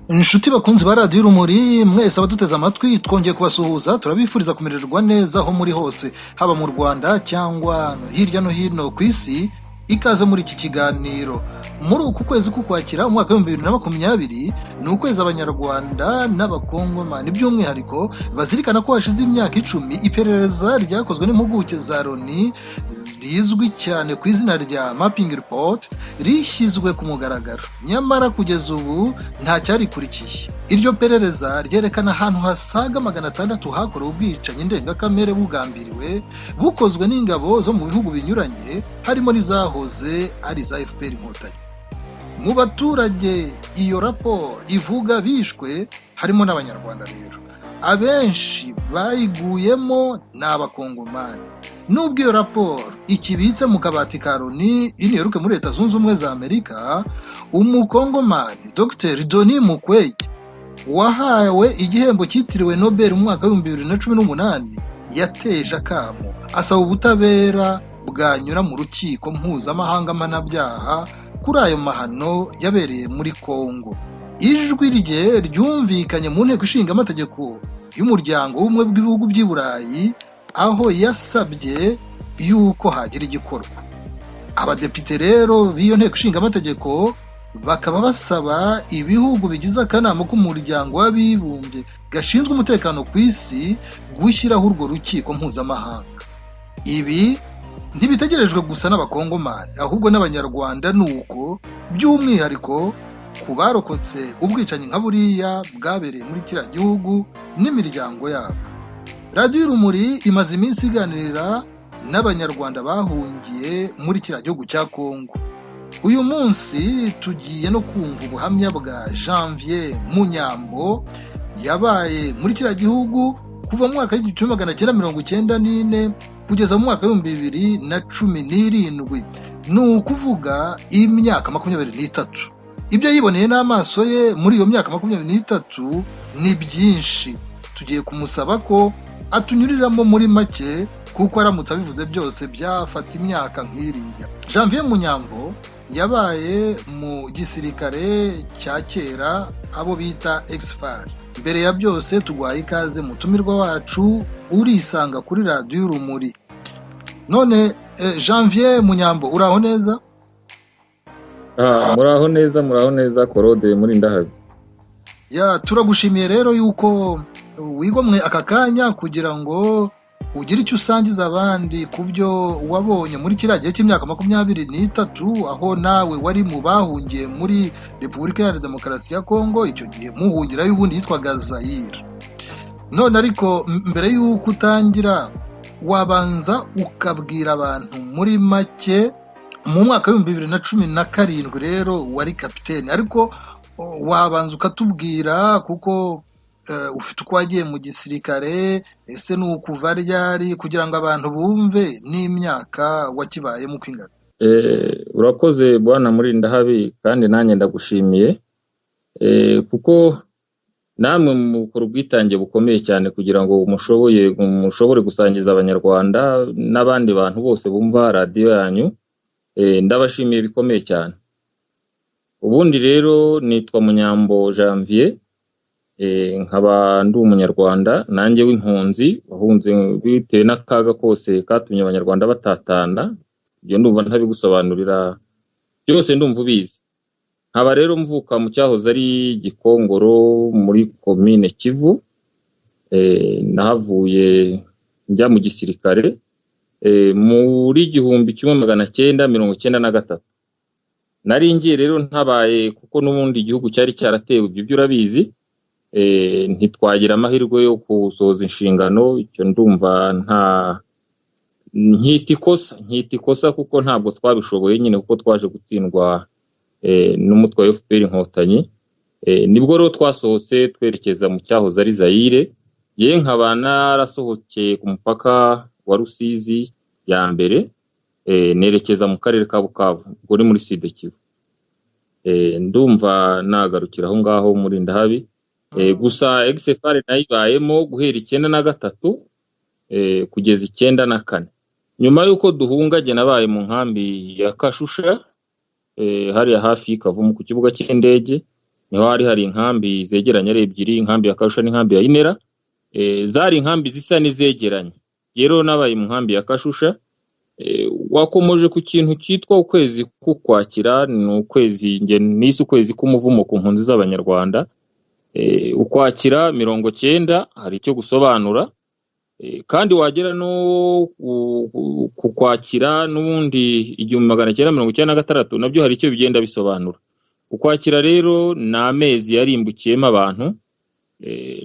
Inshuti bakunzi ba radiyo urumuri mwese abaduteze amatwi twongeye kubasuhuza turabifuriza kumererwa neza aho muri hose haba mu Rwanda cyangwa hirya no hino ku isi. Ikaze muri iki kiganiro muri uku kwezi k'Ukwakira umwaka wa 2020 ni ukwezi abanyarwanda n'abakongomani by'umwihariko bazirikana ko hashize imyaka 10 iperereza ryakozwe n'impuguke za Loni rizwi cyane ku izina rya Mapping Report rishyizwe ku mugaragaro. Nyamara kugeza ubu nta cyarikurikiye. Iryo perereza ryerekana ahantu hasaga 600 hakorewe ubwicanyi ndengakamere bugambiriwe bukozwe n'ingabo zo mu bihugu binyuranye harimo n'izahoze ari za FPR Inkotanyi. Mu baturage iyo raporo ivuga bishwe harimo n'abanyarwanda rero. Abenshi bayiguyemo ni abakongomani. Nubwo iyo raporo ikibitse mu kabati ka Loni iniheruke muri Leta Zunze Ubumwe za Amerika, umukongomani Dr. Denis Mukwege wahawe igihembo cyitiriwe Nobel mu mwaka wa 2018 yateje akamo asaba ubutabera bwanyura mu rukiko mpuzamahanga mpanabyaha kuri ayo mahano yabereye muri Kongo. Ijwi rye ryumvikanye mu nteko ishinga amategeko y'umuryango w'ubumwe bw'ibihugu by'i Burayi aho yasabye yuko hagira igikorwa. Abadepite rero b'iyo nteko ishinga amategeko bakaba basaba ibihugu bigize akanama k'umuryango w'abibumbye gashinzwe umutekano ku isi gushyiraho urwo rukiko mpuzamahanga. Ibi ntibitegerejwe gusa n'abakongomani ahubwo n'abanyarwanda, nuko by'umwihariko ku barokotse ubwicanyi nka buriya bwabereye muri kiriya gihugu n'imiryango yabo. Radiyo Urumuri imaze iminsi iganirira n'abanyarwanda bahungiye muri kiriya gihugu cya Kongo. Uyu munsi tugiye no kumva ubuhamya bwa Janvier Munyambo yabaye muri kiriya gihugu kuva mu mwaka w'igihumbi 1994 kugeza mu mwaka wa 2017. Ni ukuvuga imyaka 23. Ibyo yiboneye n'amaso ye muri iyo myaka 23 ni byinshi. Tugiye kumusaba ko atunyuriramo muri make kuko aramutse abivuze byose byafata imyaka nk'iriya. Janvier Munyambo yabaye mu gisirikare cya kera abo bita ex-FAR. Mbere ya byose tugwaye ikaze mutumirwa wacu urisanga kuri radiyo Urumuri. None Janvier Munyambo uraho neza? Muraho neza Korode muri ndahabi. Ya turagushimiye rero yuko wigomwe aka kanya kugira ngo ugire icyo usangiza abandi ku byo wabonye muri kiriya gihe cy'imyaka 23 aho nawe wari mu bahungiye muri Repubulika Iharanira Demokarasi ya Kongo, icyo gihe muhungira y'ubundi yitwaga Zaire. None ariko mbere y'uko utangira wabanza ukabwira abantu muri make mu mwaka wa 2017 rero wari kapiteni, ariko wabanza ukatubwira kuko ufite uko wagiye mu gisirikare, ese ni ukuva ryari kugira ngo abantu bumve n'imyaka wakibayemo kwingana. Urakoze bwana muri ndahabi kandi nanjye ndagushimiye kuko namwe mukora ubwitange bukomeye cyane kugira ngo mushobore gusangiza abanyarwanda n'abandi bantu bose bumva radiyo yanyu. Ndabashimiye bikomeye cyane. Ubundi rero nitwa Munyambo Janvier, nkaba ndi umunyarwanda nanjye w'impunzi wahunze bitewe n'akaga kose katumye abanyarwanda batatana. Ibyo ndumva ntabigusobanurira byose, ndumva ubizi. Nkaba rero mvuka mu cyahoze ari Gikongoro muri komine Kivu. Nahavuye njya mu gisirikare muri 1993. Nari ngiye rero ntabaye kuko n'ubundi igihugu cyari cyaratewe, ibyo urabizi. Ntitwagira amahirwe yo kusohoza inshingano. Icyo ndumva nkita ikosa kuko ntabwo twabishoboye nyine kuko twaje gutsindwa n'umutwe wa FPR Inkotanyi. Nibwo rero twasohotse twerekeza mu cyahoze ari Zaire. Ye nkaba narasohokeye ku mupaka wa Rusizi ya mbere, nerekeza mu karere ka Bukavu ubwo ni muri Sud Kivu. Ndumva nagarukira aho ngaho muri ndahabi. Gusa ex-FAR nayibayemo guhera 93 kugeza 94. Nyuma yuko duhungage nabaye mu nkambi ya Kashusha hariya hafi y'Ikavumu ku kibuga cy'indege. niho hari inkambi zegeranye ari ebyiri, inkambi ya Kashusha n'inkambi ya Inera. Zari inkambi zisa n'izegeranye. Rero nabaye mu nkambi ya Kashusha. Wakomoje ku kintu cyitwa ukwezi k'Ukwakira, ni ukwezi nise ukwezi k'umuvumo ku mpunzi z'Abanyarwanda. Ukwakira 90 hari icyo gusobanura, kandi wagera no kukwakira n'ubundi 1996 nabyo hari icyo bigenda bisobanura. Ukwakira rero ni amezi yarimbukiyemo abantu.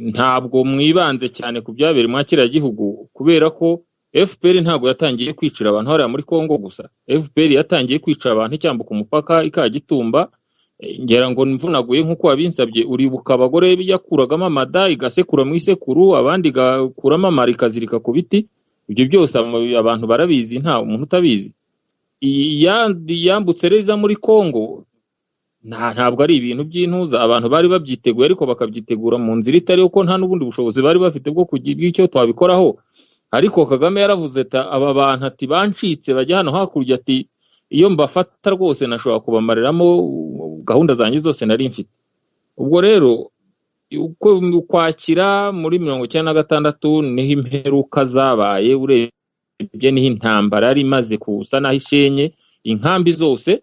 Ntabwo mwibanze cyane ku byabere mwakira gihugu, kubera ko FPR ntabwo yatangiye kwicira abantu hariya muri Kongo gusa. FPR yatangiye kwicira abantu icyambuka umupaka ikagitumba. Ngera ngo mvunaguye nkuko wabinsabye, uribuka abagore yakuragamo amada igasekura mu isekuru, abandi gakuramo amara ikazirika ku biti. Ibyo byose abantu barabizi, nta umuntu utabizi. Yambutse reza muri Kongo ntabwo ari ibintu by'intuza, abantu bari babyiteguye ariko bakabyitegura mu nzira itari uko nta n'ubundi bushobozi bari bafite bwo kugira icyo twabikoraho. Ariko Kagame yaravuze ati aba bantu ati bancitse bajya hano hakurya, ati iyo mbafata rwose nashobora kubamariramo gahunda zanjye zose nari mfite. Ubwo rero uko Ukwakira muri 96 niho imperuka zabaye, urebye niho intambara yari imaze kusa naho ishenye inkambi zose,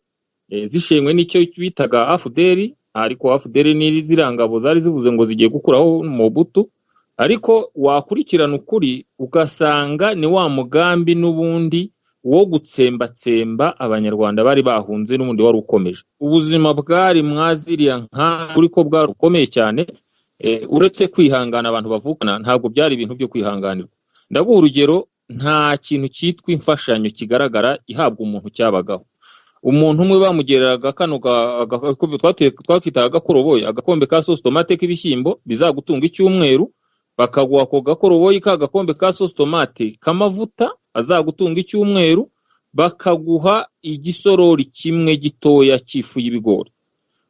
zishenywe n'icyo bitaga AFDL. Ariko AFDL ni zirangabo zari zivuze ngo zigiye gukuraho Mobutu. Ariko wakurikirana ukuri ugasanga ni wa mugambi n'ubundi wo gutsembatsemba Abanyarwanda bari bahunze n'ubundi wari ukomeje. Ubuzima bwari mwaziriya nka kuri ko bwarukomeye cyane. Uretse kwihangana abantu bavukana, ntabwo byari ibintu byo kwihanganirwa. Ndaguha urugero, nta kintu cyitwa imfashanyo kigaragara ihabwa umuntu cyabagaho. Umuntu umwe bamugereraga kano twakitaga agakoroboyi, agakombe ka sauce tomate k'ibishyimbo bizagutunga icyumweru, bakaguha ako gakoroboyi ka gakombe ka sauce tomate kamavuta azagutunga icyumweru, bakaguha igisorori kimwe gitoya cy'ifu y'ibigori.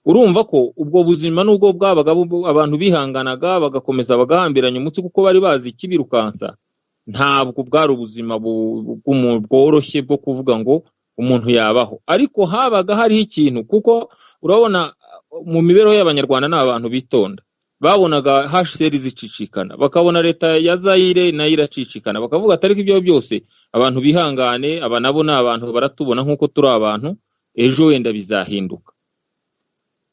Urumva ko ubwo buzima nubwo bwabaga abantu bihanganaga bagakomeza bagahambiranya umutsi kuko bari bazi ikibirukansa, ntabwo bwari ubuzima bworoshye bwo kuvuga ngo umuntu yabaho. Ariko habaga hariho ikintu, kuko urabona mu mibereho y'Abanyarwanda n'abantu bitonda. Babonaga HCR zicicikana, bakabona leta ya Zaire nayo iracicikana, bakavuga atari ibyo byose abantu bihangane, aba nabo n'abantu baratubona nkuko turi abantu, ejo wenda bizahinduka.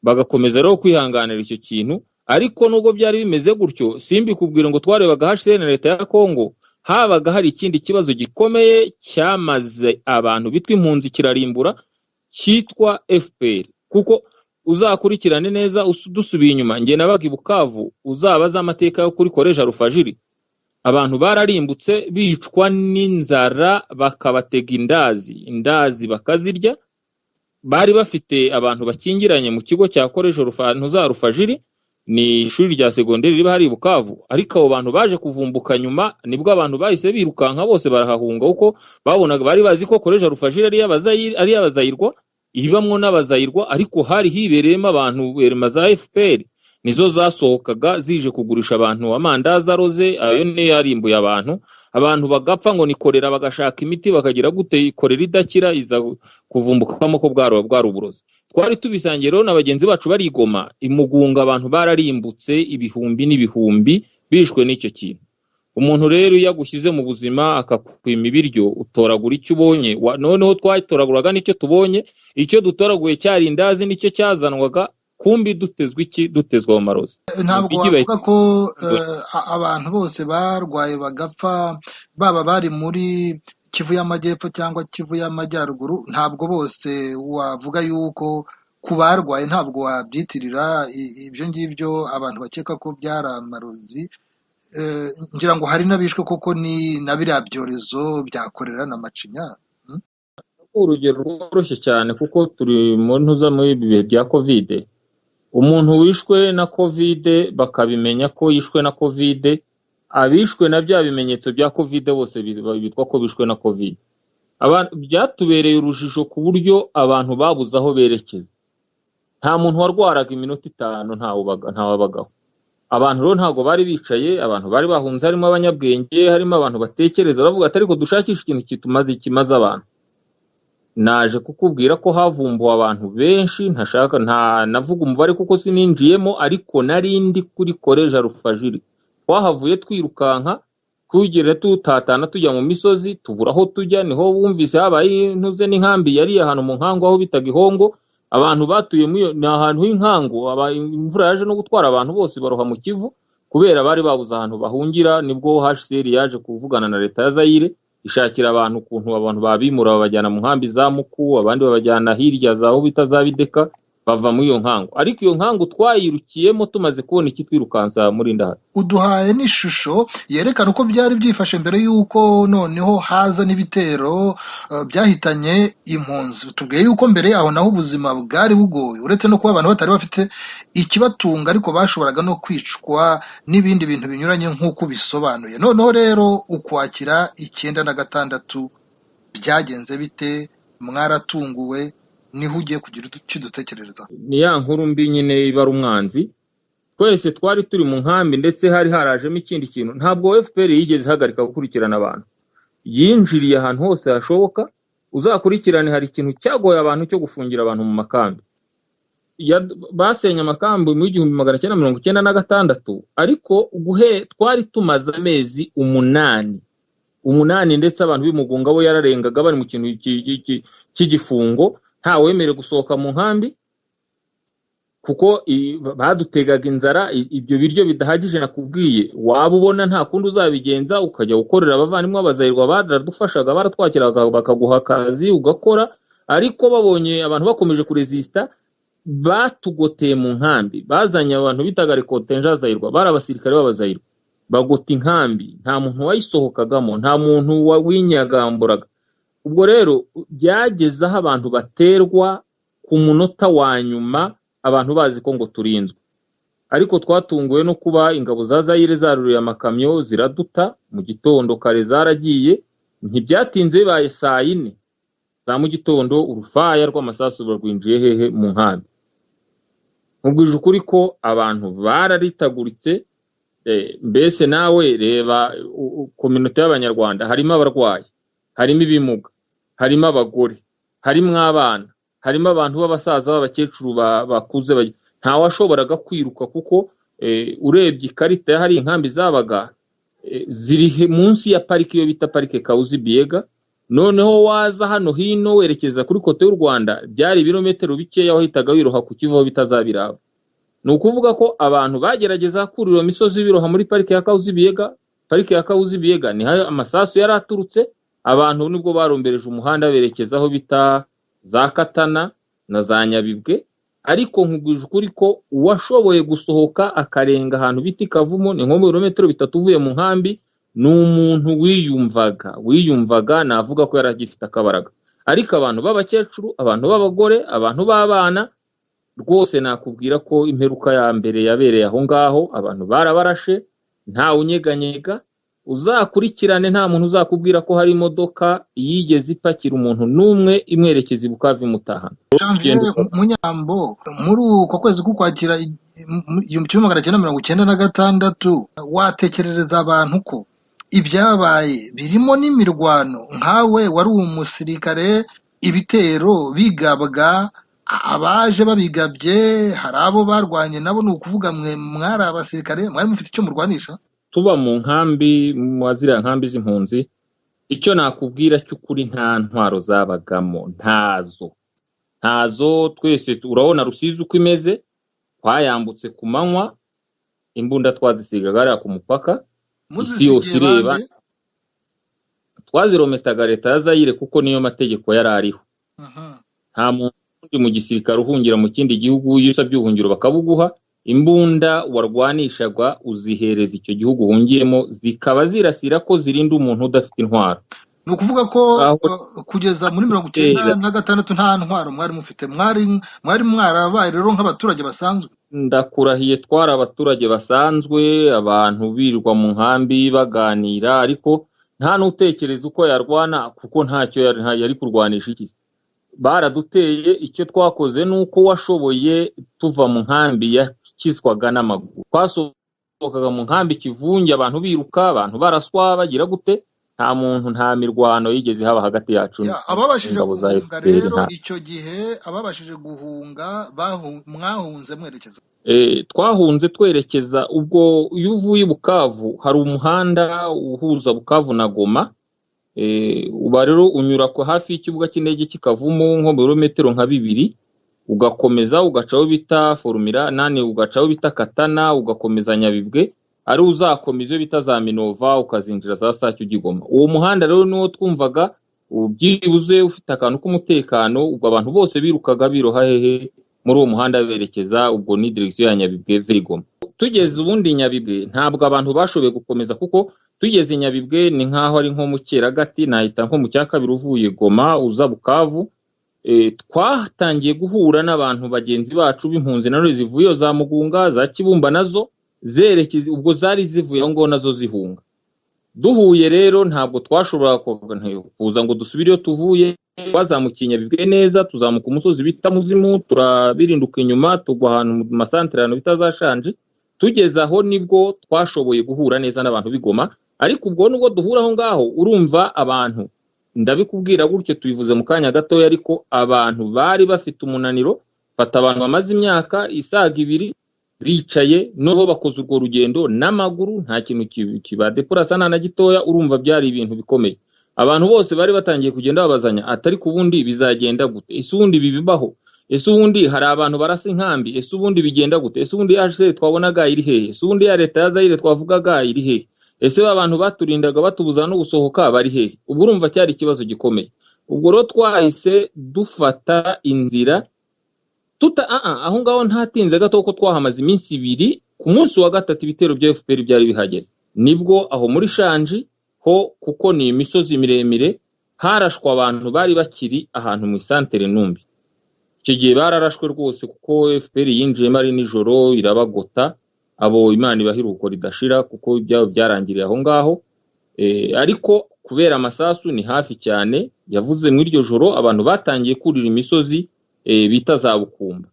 Bagakomeza rero kwihanganira icyo kintu. Ariko nubwo byari bimeze gutyo, simbi kubwira ngo twarebaga HCR na leta ya Kongo, habaga hari ikindi kibazo gikomeye cyamaze abantu bitwa impunzi kirarimbura, cyitwa FPR. Kuko uzakurikirane neza dusubiye inyuma, nge nabaga i Bukavu, uzabaza amateka yo kuri Koleja Rufajiri, abantu bararimbutse bicwa n'inzara, bakabatega indazi bakazirya. Bari bafite abantu bakingiranye mu kigo cya Koleja Rufajiri, ni ishuri rya segonderi riba hari i Bukavu. Ariko abo bantu baje kuvumbuka nyuma, nibwo abantu bahise birukanka bose barahahunga, uko babonaga bari bazi ko Koleja Rufajiri ari y'abazayirwa, ibamwo n'abazayirwa, ariko hari hibereyemo abantu berema za FPR, nizo zasohokaga zije kugurisha abantu amandazi aroze. Ayo ne yarimbuye abantu bagapfa ngo nikorera, bagashaka imiti bakagira gute ikorera idakira, iza kuvumbukamo ko bwaro uburozi. Twari tubisangiye rero na bagenzi bacu barigoma imugunga, abantu bararimbutse ibihumbi n'ibihumbi bishwe n'icyo kintu. Umuntu rero yagushyize mu buzima akakwima ibiryo, utoragura icyo ubonye. Noneho twatoraguraga n'icyo tubonye, icyo dutoraguye cyari indazi, nicyo cyazanwaga. Kumbi dutezwe iki? Dutezwa mu marozi. Ntabwo wavuga ko abantu bose barwaye bagapfa, baba bari muri Kivu y'Amajyepfo cyangwa Kivu y'Amajyaruguru, ntabwo bose wavuga yuko ku barwaye ntabwo wabyitirira ibyo ngibyo abantu bakeka ko byari amarozi. Ngira ngo hari n'abishwe koko ni na biriya byorezo bya korera na macinya. Urugero rworoshye cyane, kuko turi mu ntuza muri bihe bya Covid. Umuntu wishwe na Covid bakabimenya ko yishwe na Covid, abishwe na bya bimenyetso bya Covid bose bitwa ko bishwe na Covid. Byatubereye urujijo ku buryo abantu babuze aho berekeza. Nta muntu warwaraga iminota 5 ntawabagaho. Abantu rero ntago bari bicaye, abantu bari bahunze, harimo abanyabwenge, harimo abantu batekereza bavuga ati ariko dushakisha ikintu kimaze abantu. naje kukubwira ko havumbuwe abantu benshi, navuga umubare kuko sininjiyemo, ariko narindi kuri Koleje Rufajiri. Twahavuye twirukanka tugera tutatana tujya mu misozi, tubura aho tujya, niho bumvise habaye intuze n'inkambi yari ahantu mu nkango aho bitaga Ihongo. Abantu batuye ni ahantu h'inkango, imvura yaje no gutwara abantu bose baroha mu Kivu kubera bari babuze ahantu bahungira. Nibwo HCR yaje kuvugana na leta ya Zaire ishakira abantu ukuntu abantu babimura babajyana mu nkambi za Muku, abandi babajyana hirya za aho bita za Bideka, bava muri iyo nkango. Ariko iyo nkango twayirukiyemo tumaze kubona iki twirukansa muri Ndahari. Uduhaye n'ishusho yerekana uko byari byifashe mbere y'uko noneho haza n'ibitero byahitanye impunzi. Tubwiye yuko mbere yaho naho ubuzima bwari bugoye, uretse no kuba abantu batari bafite ikibatunga, ariko bashoboraga no kwicwa n'ibindi bintu binyuranye nk'uko bisobanuye. Noneho rero Ukwakira 1996 byagenze bite? Mwaratunguwe? Niho ugiye kugira udutekerereza? Ni ya nkuru mbi nyine ibara umwanzi. Twese twari turi mu nkambi, ndetse hari harajemo ikindi kintu. Ntabwo FPR yigeze ihagarika gukurikirana abantu, yinjiriye ahantu hose hashoboka. Uzakurikirane, hari ikintu cyagoye abantu cyo gufungira abantu mu makambi. Basenye amakambi mu 1996, ariko twari tumaze amezi 8, ndetse abantu b'imugunga bo yararengaga bari mu kintu cy'igifungo, nta wemere gusohoka mu nkambi kuko badutegaga inzara. Ibyo biryo bidahagije nakubwiye, waba ubona nta kundi uzabigenza, ukajya gukorera abavandimwe b'Abazayirwa baradufashaga, baratwakiraga bakaguha akazi ugakora. Ariko babonye abantu bakomeje kuresista, batugoteye mu nkambi. Bazanye abantu bitaga Rekontenja Zayirwa, bari abasirikare b'Abazayirwa, bagota inkambi. Nta muntu wayisohokagamo, nta muntu winyagamburaga. Ubwo rero byageze aho abantu baterwa ku munota wa nyuma, abantu bazi ko ngo turinzwe. Ariko twatunguwe no kuba ingabo za Zaire zaruriye amakamyo ziraduta. Mu gitondo kare zaragiye, ntibyatinze bibaye saa 4 za mu gitondo urufaya rw'amasasu barwinjiye hehe mu nkambi. Nkubwije ukuri ko abantu bararitaguritse. Mbese nawe reba community y'Abanyarwanda, harimo abarwayi, harimo ibimuga, harimo abagore, harimo abana, harimo abantu b'abasaza b'abakecuru bakuze. Nta washoboraga kwiruka kuko urebye ikarita hari inkambi zabaga ziri munsi ya parike iyo bita parike Kauzi Biega. Noneho waza hano hino werekeza kuri kote y'u Rwanda, byari ibirometero bikeya wahitaga wiroha ku Kivu bitazabiraba. Ni ukuvuga ko abantu bagerageza kurira imisozi biroha muri parike ya Kauzi Biega. Parike ya Kauzi Biega ni hayo amasasu yaraturutse. Abantu nibwo barombereje umuhanda berekeza aho bita za Katana na za Nyabibwe. Ariko nkubwije ukuri ko uwashoboye gusohoka akarenga ahantu biti Kavumo, ni nko mu birometero 3 uvuye mu nkambi, ni umuntu wiyumvaga navuga ko yaragifite akabaraga. Ariko abantu b'abakecuru, abantu b'abagore, abantu b'abana, rwose nakubwira ko imperuka ya mbere yabereye aho ngaho. Abantu barabarashe, nta unyeganyega. Uzakurikirane, nta muntu uzakubwira ko hari imodoka yigeze ipakira umuntu n'umwe imwerekeza i Bukavu imutahana. Janvier Munyambo, muri uko kwezi k'Ukwakira 1996 watekerereza abantu ko ibyabaye birimo n'imirwano? Nkawe wari umusirikare, ibitero bigabwa, abaje babigabye hari abo barwanye nabo, ni ukuvuga mwe mwari abasirikare, mwari mufite icyo murwanisha? Tuba mu nkambi, mu ziriya nkambi z'impunzi, icyo nakubwira cy'ukuri nta ntwaro zabagamo, ntazo. Twese urabona Rusizi uko imeze, twayambutse ku manywa, imbunda twazisigaga ari ku mupaka, isi yose ireba. Twazirometaga leta ya Zaire kuko niyo mategeko yari ariho. Nta muntu mu gisirikare uhungira mu kindi gihugu, iyo usabye ubuhungiro bakabuguha. Imbunda warwanishagwa uzihereza icyo gihugu uhungiyemo, zikaba zirasira ko zirinda umuntu udafite intwaro. Ni ukuvuga ko kugeza muri 1996 nta ntwaro mwari mufite? Mwari mwarabaye rero nk'abaturage basanzwe? Ndakurahiye, twari abaturage basanzwe, abantu birirwa mu nkambi baganira, ariko nta n'utekereza uko yarwana kuko ntacyo yari kurwanisha iki. Baraduteye, icyo twakoze nuko washoboye tuva mu nkambi yakizwaga n'amaguru. Twasohokaga mu nkambi Kivunge, abantu biruka, abantu baraswa bagira gute. nta muntu nta mirwano yigeze haba hagati yacu ababashije n'ingabo za guhunga FPR rero nta. icyo gihe ababashije guhunga mwahunze mwerekeza Twahunze twerekeza, ubwo iyo uvuye i Bukavu hari umuhanda uhuza Bukavu na Goma. Uba rero unyura hafi y'ikibuga cy'indege kikavumo nko mu birometero nka 2, ugakomeza ugacaho bita Formula 8, ugacaho bita Katana, ugakomeza Nyabibwe, ari uzakomeza iyo bita za Minova, ukazinjira za Sake ugigoma. Uwo muhanda rero niwo twumvaga ubyibuze ufite akantu k'umutekano, ubwo abantu bose birukaga biroha hehe muri uwo muhanda berekeza, ubwo ni direction ya Nyabibwe Virigoma. Tugeze ubundi Nyabibwe ntabwo abantu bashoboye gukomeza, kuko tugeze Nyabibwe ni nkaho ari nko mu Cyeragati, nahita nko mu cya kabiri uvuye Goma uza Bukavu. Twatangiye guhura n'abantu bagenzi bacu b'impunzi nanone zivuye za Mugunga, za Kibumba, nazo zerekeza ubwo zari zivuye aho ngo nazo zihunga. Duhuye rero ntabwo twashobora kuza ngo dusubire iyo tuvuye. Twazamukiye Nyabibwe neza, tuzamuka umusozi bita Muzimu, turabirinduka inyuma tugwa ahantu mu masantere ahantu bita za Shanje. Tugeze aho nibwo twashoboye guhura neza n'abantu b'Igoma, ariko ubwo nubwo duhura aho ngaho urumva abantu, ndabikubwira gutyo tubivuze mu kanya gatoya, ariko abantu bari bafite umunaniro. Fata abantu bamaze imyaka isaga 2 bicaye noho bakoze urwo rugendo n'amaguru, nta kintu kibadepurasa na gitoya. Urumva byari ibintu bikomeye. Abantu bose bari batangiye kugenda babazanya, atari kubundi bizagenda gute, ese ubundi bibibaho, ese ubundi hari abantu barasa inkambi, ese ubundi bigenda gute, ese ubundi yaje twabonaga iri hehe, ese ubundi ya leta ya Zaire twavugaga iri hehe, ese abantu baturindaga batubuza no gusohoka bari hehe. Ubwo urumva cyari ikibazo gikomeye. Ubwo rero twahise dufata inzira aho ngaho ntatinze gato, ko twahamaze iminsi 2. Ku munsi wa gatatu ibitero bya FPR byari bihageze, nibwo aho muri Shanji ho, kuko ni imisozi miremire, harashwa abantu bari bakiri ahantu mu santere Numbi. Icyo gihe bararashwe rwose, kuko FPR yinjiyemo ari nijoro irabagota. Abo Imana ibahiruko ridashira, kuko ibyabo byarangiriye aho ngaho. Ariko kubera amasasu ni hafi cyane, yavuze muri iryo joro abantu batangiye kurira imisozi bita za Bukumba.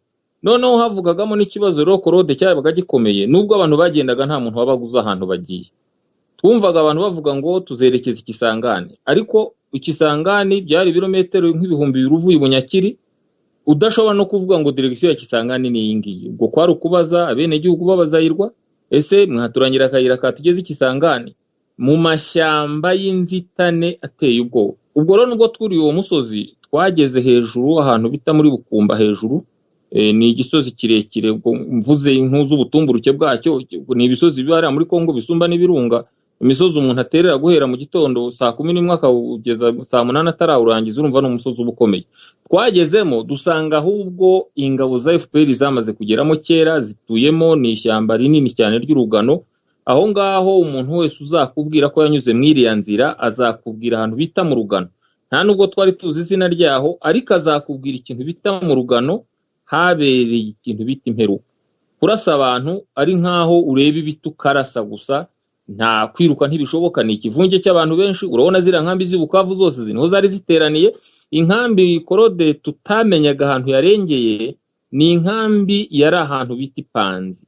Noneho havugagamo n'ikibazo rero korode cyabaga gikomeye, nubwo abantu bagendaga nta muntu wabaguza ahantu bagiye. Twumvaga abantu bavuga ngo tuzerekeza Ikisangani, ariko Ikisangani byari ibirometero nk'ibihumbi 2 uvuye Bunyakiri, udashobora no kuvuga ngo direction ya Kisangani ni iyi ngiyi. Ubwo kwari ukubaza abene gihugu babazayirwa, ese mwaturangira akayira katugeze Ikisangani mu mashyamba y'inzitane ateye ubwoba. Ubwo rero nubwo twuri uwo musozi twageze hejuru ahantu bita muri Bukumba hejuru. Ni igisozi kirekire, mvuze inkuzu ubutumburuke bwacyo, ni ibisozi bibara muri Kongo bisumba n'ibirunga. Imisozi umuntu aterera guhera mu gitondo saa 11 akageza saa 8 atarawurangiza, urumva no umusozi ubukomeye. Twagezemo dusanga ahubwo ingabo za FPR zamaze kugeramo kera, zituyemo ni ishyamba rinini cyane ry'urugano. Aho ngaho umuntu wese uzakubwira ko yanyuze mwiriya nzira azakubwira ahantu bita mu Rugano. Nta nubwo twari tuzi izina ryaho, ariko azakubwira ikintu bita mu Rugano habereye ikintu bita imperuka. Kurasa abantu ari nkaho ureba ibiti ukarasa gusa, nta kwiruka ntibishoboka, ni ikivunge cy'abantu benshi. Urabona zira nkambi z'Ibukavu zose niho zari ziteraniye. Inkambi korode tutamenyaga ahantu yarengeye ni inkambi yari ahantu bita Ipanzi.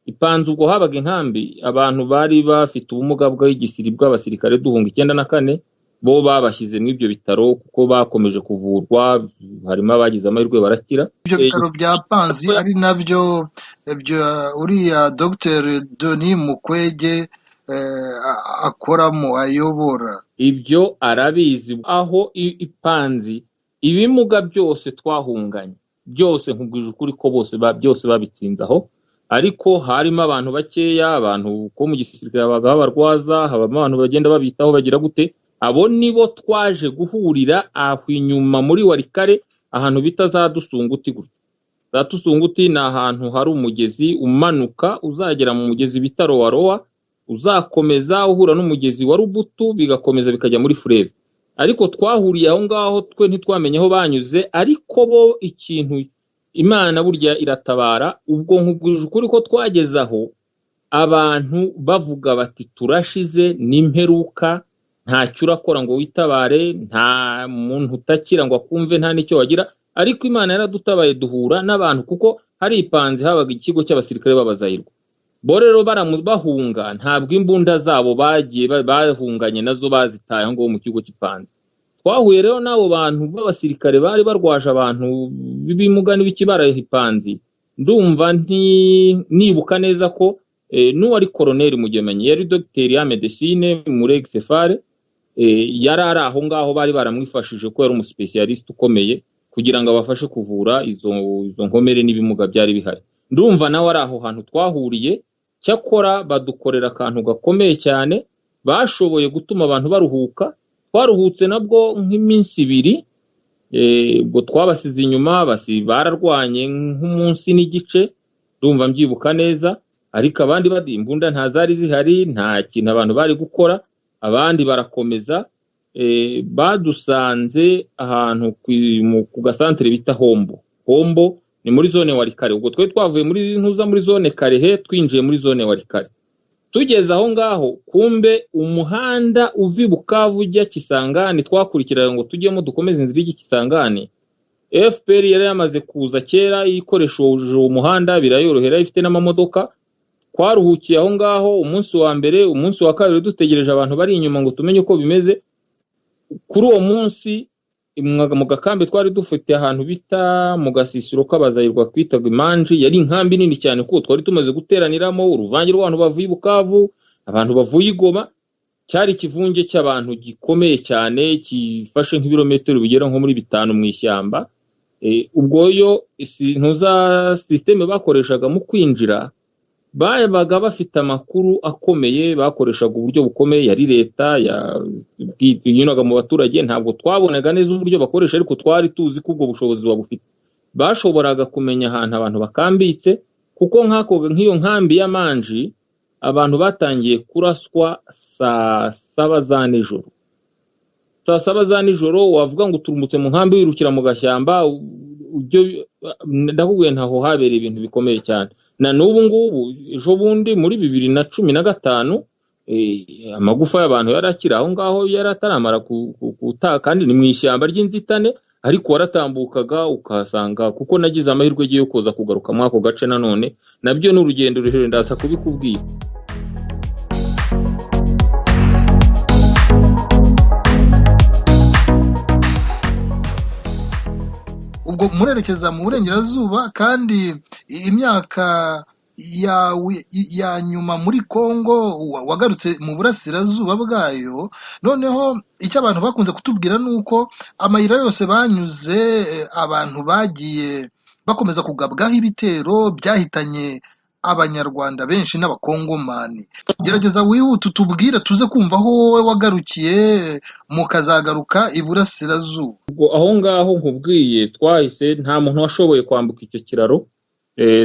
Ipanzi ubwo habaga inkambi abantu bari bafite ubumuga bw'igisiri bw'abasirikare duhunga 94, bo babashyize mu ibyo bitaro kuko bakomeje kuvurwa, harimo abagize amahirwe barakira. Ibyo bitaro bya Panzi ari nabyo uriya Dr Denis Mukwege akoramo ayobora. Ibyo arabizi. Aho Ipanzi ibimuga byose twahunganye byose nkubwije ukuri ko byose babitsinze aho, ariko harimo abantu bakeya, abantu ko mu gisirikare babaga barwaza, habamo abantu bagenda babitaho bagira gute. Abo nibo twaje guhurira aho inyuma muri Warikare ahantu bita za Dusunguti gutya. Za Dusunguti ni ahantu hari umugezi umanuka uzagera mu mugezi bita Rowarowa, uzakomeza uhura n'umugezi wa Rubutu bigakomeza bikajya muri Fleuve. Ariko twahuriye aho ngaho twe ntitwamenye aho banyuze, ariko bo ikintu Imana burya iratabara. Ubwo nkubwije ukuri ko twageze aho abantu bavuga bati turashize n'imperuka, ntacyo urakora ngo witabare, nta muntu utakira ngo akumve, nta nicyo wagira. Ariko Imana yaradutabaye duhura n'abantu, kuko hari Ipanzi habaga ikigo cy'abasirikare babazayirwa. bo rero bahunga ntabwo imbunda zabo bagiye bahunganye nazo bazitaye aho ngaho mu kigo cy'ipanzi. Twahuye rero n'abo bantu b'abasirikare bari barwaje abantu b'ibimuga n'ibikibara ipanzi. Ndumva nibuka neza ko n'uwari koroneri Mugemanyi yari dogiteri ya medecine muri Exefare, yari ari aho ngaho bari baramwifashije ko yari umuspecialist ukomeye kugira ngo abafashe kuvura izo nkomere n'ibimuga byari bihari. Ndumva nawe ari aho hantu twahuriye, cyakora badukorera akantu gakomeye cyane, bashoboye gutuma abantu baruhuka. Twaruhutse nabwo nk'iminsi 2, ubwo twabasize inyuma, bararwanye nk'umunsi n'igice, ndumva mbyibuka neza, ariko abandi imbunda ntazari zihari, nta kintu abantu bari gukora, abandi barakomeza. Badusanze ahantu ku gasantere bita Hombo ni muri zone Walikale. Ubwo twe twavuye muri zone Karehe twinjiye muri zone Walikale. Tugeze aho ngaho, kumbe umuhanda uvi Bukavu ujya Kisangani twakurikirana ngo tujyemo dukomeze inzira y'Ikisangani. FPR yari yamaze kuza kera ikoresheje umuhanda, birayorohera, ifite n'amamodoka. Twaruhukiye aho ngaho umunsi wa mbere, umunsi wa kabiri dutegereje abantu bari inyuma ngo tumenye uko bimeze. Kuri uwo munsi mu gakambi twari dufite ahantu bita mu gasisiro k'abazayirwa kwitaga Imanji, yari inkambi nini cyane kuko twari tumaze guteraniramo uruvange rw'abantu bavuye Bukavu, abantu bavuye Igoma. Cyari ikivunge cy'abantu gikomeye cyane, kifashe nk'ibirometero bigera nko muri 5 mu ishyamba. Ubwo yo ntuza systeme bakoreshaga mu kwinjira, babaga bafite amakuru akomeye, bakoreshaga uburyo bukomeye, yari leta yinyunaga mu baturage. Ntabwo twabonaga neza uburyo bakoresha, ariko twari tuzi ko ubwo bushobozi babufite. Bashoboraga kumenya ahantu abantu bakambitse, kuko nk'iyo nkambi ya Manji abantu batangiye kuraswa saa 7 za nijoro. Saa 7 za nijoro wavuga ngo turumutse mu nkambi wirukira mu gashyamba, ndakubwiye ntaho habereye ibintu bikomeye cyane. Na n'ubu ngubu ejo bundi muri 2015 amagufa y'abantu yarakira aho ngaho, yarataramara kandi ni mu ishyamba ry'inzitane, ariko waratambukaga ukasanga, kuko nagize amahirwe yo kuza kugaruka mu ako gace nanone, nabyo n'urugendo rurerure ndaza kubikubwira. Ubwo murerekeza mu burengerazuba, kandi imyaka ya nyuma muri Kongo wagarutse mu burasirazuba bwayo. Noneho icyo abantu bakunze kutubwira nuko amayira yose banyuze, abantu bagiye bakomeza kugabwaho ibitero byahitanye abanyarwanda benshi n'abakongomani. Gerageza wihute tubwire tuze kumva aho wowe wagarukiye mukazagaruka iburasirazuba. Ubwo aho ngaho nkubwiye twahise, nta muntu washoboye kwambuka icyo kiraro.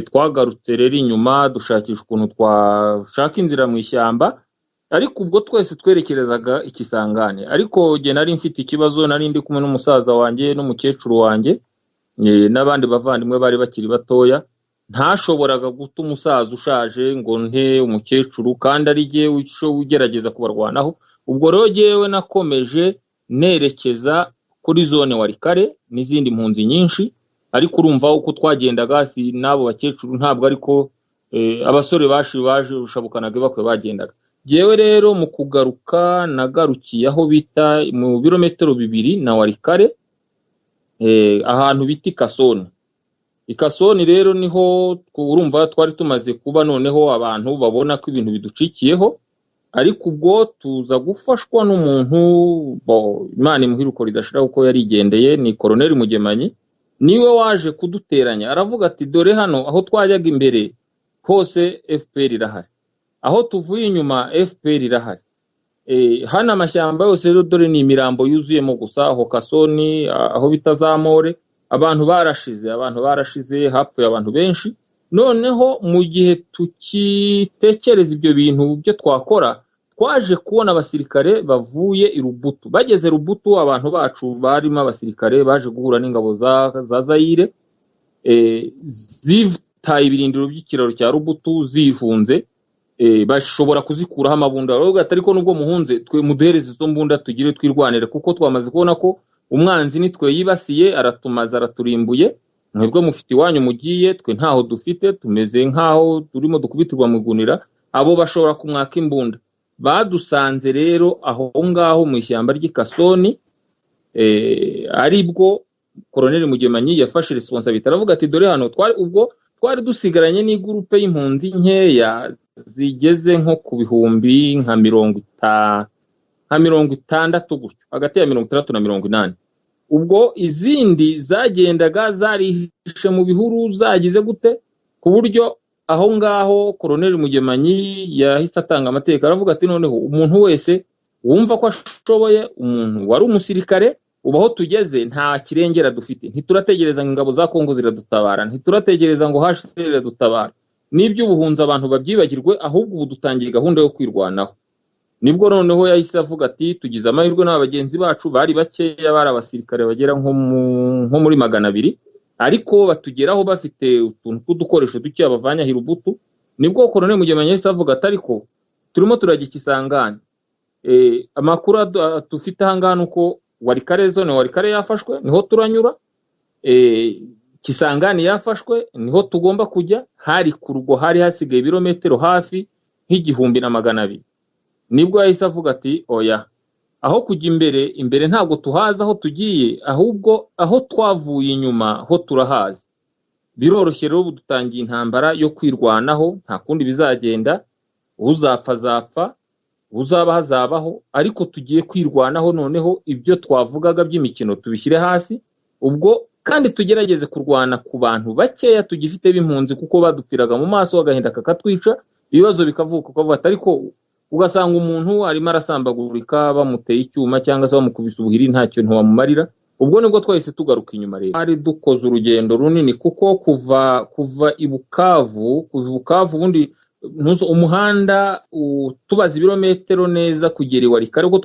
Twagarutse rero inyuma dushakisha ukuntu twashaka inzira mu ishyamba, ariko ubwo twese twerekerezaga Ikisangani. Ariko jye nari mfite ikibazo, nari ndi kumwe n'umusaza wanjye n'umukecuru wanjye n'abandi bavandimwe bari bakiri batoya. Ntashoboraga guta umusaza ushaje ngo nte umukecuru, kandi ari jye ugerageza kubarwanaho. Ubwo rero jyewe nakomeje nerekeza kuri zone Walikale n'izindi mpunzi nyinshi, ariko urumva uko twagendaga si nabo bakecuru ntabwo, ariko abasore baje ushabukanaga bakwe bagendaga. Jyewe rero mu kugaruka nagarukiye aho bita mu birometero 2 na Walikale, ahantu bita Ikasoni rero niho urumva twari tumaze kuba noneho abantu babona ko ibintu biducikiyeho. Ariko ubwo tuza gufashwa n'umuntu Imana imuhiruko ridashira uko yarigendeye, ni Koroneri Mugemanyi. Niwe waje kuduteranya, aravuga ati dore hano aho twajyaga imbere hose FPR irahari, aho tuvuye inyuma FPR irahari, hano amashyamba yose rero dore ni imirambo yuzuyemo gusa. Aho Kasoni, aho bitazamore, abantu barashize, hapfuye abantu benshi. Noneho mu gihe tukitekereza ibyo bintu byo twakora, twaje kubona abasirikare bavuye i Rubutu. Bageze Rubutu, abantu bacu barimo abasirikare baje guhura n'ingabo za Zaire, zitaye ibirindiro by'ikiraro cya Rubutu zihunze, bashobora kuzikuraho amabunda. Baravuga ati ariko nubwo muhunze, twe muduhereze izo mbunda tugire twirwanire, kuko twamaze kubona ko umwanzi nitwe yibasiye, aratumaza, araturimbuye. mwebwe mufite iwanyu mugiye, twe ntaho dufite, tumeze nkaho turimo dukubitirwa mu gunira, abo bashobora kumwaka imbunda. Badusanze rero aho ngaho mu ishyamba ry'Ikasoni, aribwo Colonel Mugemanyi yafashe responsibility aravuga ati dore hano twari dusigaranye n'igurupe y'impunzi nkeya zigeze nko ku bihumbi nka 60 gutyo, hagati ya 60 na 80. Ubwo izindi zagendaga zarihishe mu bihuru zagize gute, ku buryo aho ngaho Colonel Mugemanyi yahise atanga amateka aravuga ati noneho umuntu wese wumva ko ashoboye, umuntu wari umusirikare, ubaho tugeze nta kirengera dufite, ntiturategereza ngo ingabo za Kongo ziradutabara, ntiturategereza ngo HCR iradutabara, n'ibyo ubuhunza abantu babyibagirwe, ahubwo ubu dutangiye gahunda yo kwirwanaho. Nibwo noneho yahise avuga ati tugize amahirwe n'abagenzi bacu bari bakeya, bari abasirikare bagera nko muri 200, ariko batugeraho bafite utuntu tw'udukoresho duke bavanya Hirubutu. Nibwo Colonel Mugemanyi yahise avuga ati ariko turimo turagikisanganya, amakuru dufite aha nuko zone Warikare yafashwe, niho turanyura, Kisangani yafashwe, niho tugomba kujya, hari kurwo hari hasigaye ibirometero hafi nk'igihumbi. Nibwo yahise avuga ati oya, aho kujya imbere ntabwo tuhaza aho tugiye, ahubwo aho twavuye inyuma ho turahazi. Biroroshye rero ubu dutangiye intambara yo kwirwanaho, nta kundi bizagenda, uzapfa zapfa, uzaba hazabaho, ariko tugiye kwirwanaho. Noneho ibyo twavugaga by'imikino tubishyire hasi, ubwo kandi tugerageze kurwana ku bantu bakeya tugifite b'impunzi, kuko badupfiraga mu maso agahinda kakatwica, ibibazo bikavuka ukavuga ati ariko ugasanga umuntu arimo arasambagurika, bamuteye icyuma cyangwa se bamukubise ubuhiri, ntacyo ntiwamumarira. Ubwo nibwo twahise tugaruka inyuma rero. Ari dukoze urugendo runini, kuko kuva i Bukavu ubundi umuhanda tubaza ibirometero neza kugera i Warikare, ubwo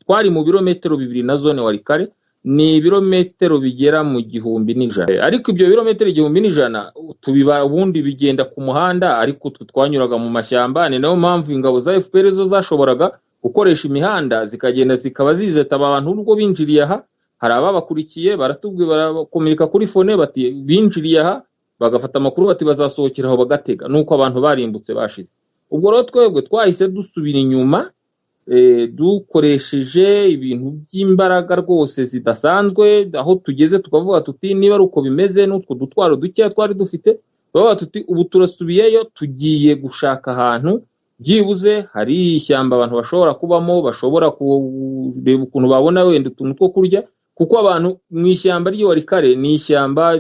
twari mu birometero 2 na zone Warikare, ni ibirometero bigera mu 1100. Ariko ibyo birometero 1100 tubiba ubundi bigenda ku muhanda, ariko twanyuraga mu mashyamba. Ni nayo mpamvu ingabo za FPR zo zashoboraga gukoresha imihanda zikagenda zikaba zizeta abantu ubwo binjiriye aha. Hari ababakurikiye baratubwiye, barakomereka kuri fone bati binjiriye aha, bagafata amakuru bati bazasohokeraho bagatega, nuko abantu barimbutse bashize. Ubwo rero twebwe twahise dusubira inyuma, dukoresheje ibintu by'imbaraga rwose zidasanzwe. Aho tugeze tukavuga tuti niba ari uko bimeze, n'utwo dutwaro duke twari dufite, bavuga tuti ubu turasubiyeyo, tugiye gushaka ahantu byibuze hari ishyamba abantu bashobora kubamo, bashobora kureba ukuntu babona wenda utuntu two kurya, kuko abantu mu ishyamba ry'Iwarikare ni ishyamba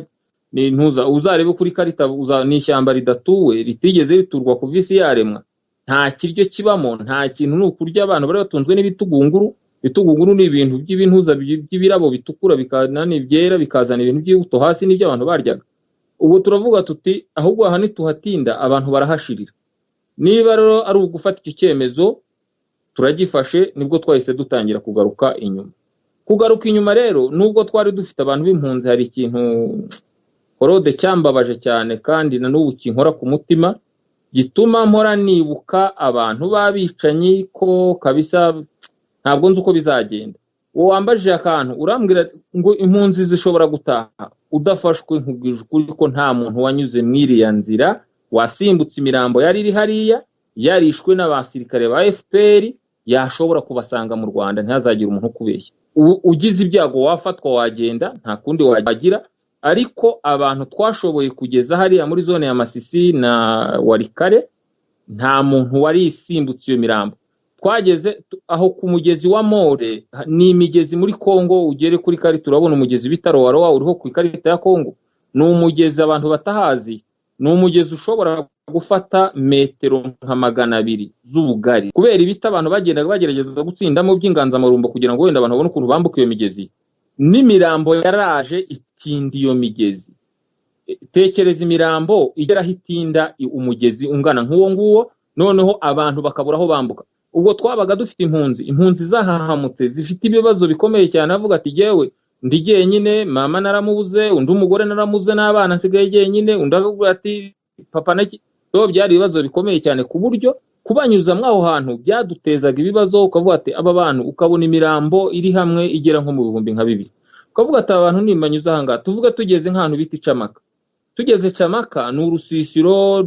uzarebe kuri karita, ni ishyamba ridatuwe, ritigeze riturwa ku visi yaremwa, nta kiryo kibamo, nta kintu, n'ukurya abantu bari batunzwe n'ibitugunguru. Ibitugunguru ni ibintu by'ibintuza by'ibirabo bitukura bikanani byera, bikazana ibintu by'ubuto hasi n'ibyo abantu baryaga. Ubu turavuga tuti ahubwo aha nituhatinda abantu barahashirira. Niba rero ari ugufata icyo cyemezo turagifashe, nibwo twahise dutangira kugaruka inyuma rero. Nubwo twari dufite abantu b'impunzi, hari ikintu Korode cyambabaje cyane kandi na n'ubu kinkora ku mutima, gituma mpora nibuka abantu babicanyi ko kabisa ntabwo nzi uko bizagenda. Uwo wambajije akantu urambwira ngo impunzi zishobora gutaha, udafashwe nkubwije ukuri ko nta muntu wanyuze mwiriya nzira wasimbutse imirambo yari iri hariya yarishwe n'abasirikare ba FPR yashobora kubasanga mu Rwanda, ntihazagira umuntu kubeshya. Ugize ibyago wafatwa wagenda, nta kundi wagira. Ariko abantu twashoboye kugeza hariya muri zone ya Masisi na Warikare, nta muntu wari isimbutse iyo mirambo. Twageze aho ku mugezi wa More, ni imigezi muri Kongo, ugere kuri karita turabona umugezi bitaro Warowa uriho ku ikarita ya Kongo. Ni umugezi abantu batahazi, ni umugezi ushobora gufata metero nka 200 z'ubugari. Kubera ibita abantu bagendaga bagerageza gutsindamo by'inganzamarumbo kugira ngo wenda abantu babone ukuntu bambuka iyo migezi, n'imirambo yaraje itinda iyo migezi. Tekereza imirambo igera hitinda umugezi ungana nk'uwo nguwo, noneho abantu bakabura aho bambuka. Ubwo twabaga dufite impunzi zahahamutse zifite ibibazo bikomeye cyane, avuga ati jewe ndi jyenyine, mama naramubuze, undi umugore naramuze, n'abana nsigaye jyenyine, undi avuga ati papa naki. Byari ibibazo bikomeye cyane, ku buryo kubanyuza mwaho hantu byadutezaga ibibazo. Ukavuga ati aba bantu, ukabona imirambo iri hamwe igera nko mu 2000, ukavuga ati abantu nimbanyuze ahangaha, tuvuga tugeze nk'ahantu bita Icamaka. Tugeze Camaka ni urusisiro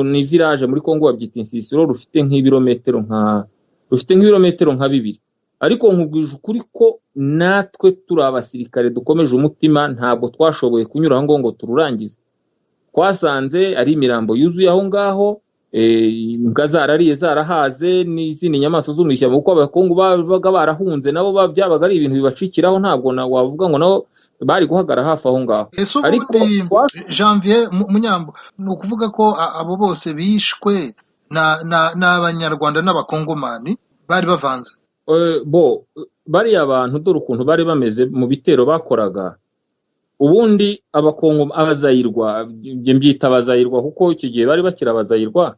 ni village muri Kongo babyita insisiro, rufite nk'ibirometero nka 2, ariko nkubwije ukuri ko natwe turi abasirikare dukomeje umutima ntabwo twashoboye kunyura aho ngo tururangize. Twasanze ari imirambo yuzuye aho ngaho, imbwa zarariye zarahaze n'izindi nyamaswa zo mu ishyamba, kuko abakongo babaga barahunze nabo byabaga ari ibintu bibacikiraho, ntabwo wavuga ngo nabo bari guhagara hafi aho ngaho. Ariko Janvier Munyambo, ni ukuvuga ko abo bose bishwe n'abanyarwanda n'abakongomani bari bavanze? Bariya abantu dore ukuntu bari bameze mu bitero bakoraga. Ubundi abazayirwa, njye mbyita abazayirwa kuko icyo gihe bari bakira abazayirwa,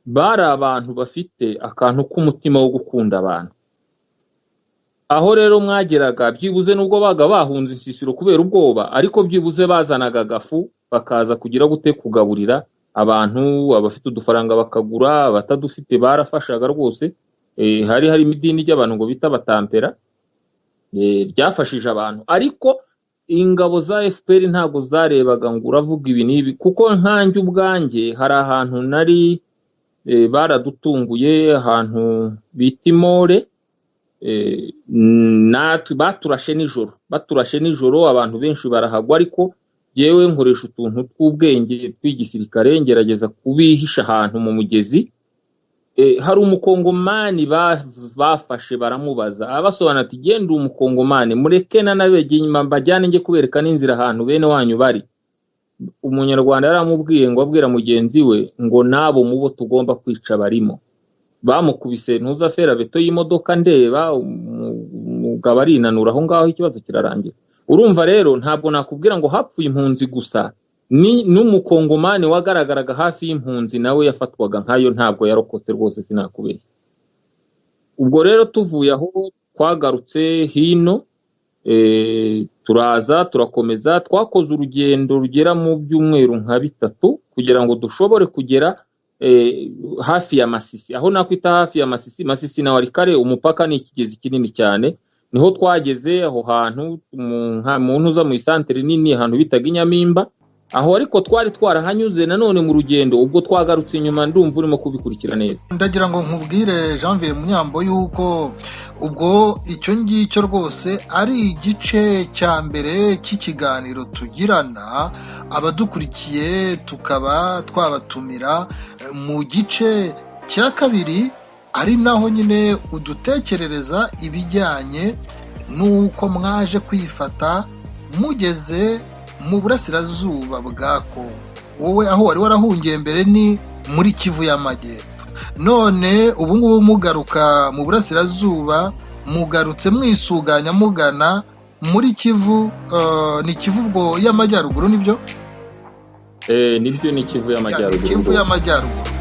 bari abantu bafite akantu k'umutima wo gukunda abantu. Aho rero mwageraga byibuze nubwo baga bahunze insisiro kubera ubwoba, ariko byibuze bazanaga agafu bakaza kugira gute kugaburira abantu, abafite udufaranga bakagura, abatadufite barafashaga rwose. Hari idini ry'abantu ngo bita Batampera, ryafashije abantu. Ariko ingabo za FPR ntago zarebaga ngo uravuga ibi nibi, kuko nkanjye ubwanjye hari ahantu nari baradutunguye, ahantu bita Imore, baturashe nijoro, abantu benshi barahagwa, ariko yewe nkoresha utuntu tw'ubwenge tw'igisirikare ngerageza kubihisha ahantu mu mugezi. Hari umukongomani bafashe baramubaza, abasobanura ati genda umukongomani mureke nanabege inyuma mbajyane njye kubereka n'inzira ahantu bene wanyu bari. Umunyarwanda yaramubwiye ngo abwira mugenzi we ngo nabo mubo tugomba kwica barimo. Bamukubise ntuza ferabeto y'imodoka ndeba, umugabo arinanura aho ngaho, ikibazo kirarangira. Urumva rero ntabwo nakubwira ngo hapfuye impunzi gusa, n'umukongomani wagaragaraga hafi y'impunzi nawe yafatwaga nkayo, ntabwo yarokotse rwose sinakubeshya. Ubwo rero tuvuye aho twagarutse hino, turaza turakomeza, twakoze urugendo rugera mu byumweru nka 3 kugira ngo dushobore kugera hafi ya Masisi. Aho nakwita hafi ya Masisi na Walikale, umupaka ni ikigezi kinini cyane. Niho twageze aho hantu mu ntuza mu isantere nini, ahantu bitaga Inyamimba. Aho ariko twari twarahanyuze nanone mu rugendo, ubwo twagarutse inyuma ndumva urimo kubikurikira neza. Ndagira ngo nkubwire Janvier Munyambo yuko ubwo icyo ngicyo rwose ari igice cya mbere cy'ikiganiro tugirana, abadukurikiye tukaba twabatumira mu gice cya kabiri, ari naho nyine udutekerereza ibijyanye n'uko mwaje kwifata mugeze mu burasirazuba bwa Kongo. Wowe aho wari warahungiye mbere ni muri Kivu y'Amajyepfo, none ubu ngubu mugaruka mu burasirazuba, mugarutse mwisuganya mugana muri Kivu, ni Kivu ubwo y'Amajyaruguru nibyo? Nibyo, ni Kivu y'Amajyaruguru. Kivu y'Amajyaruguru.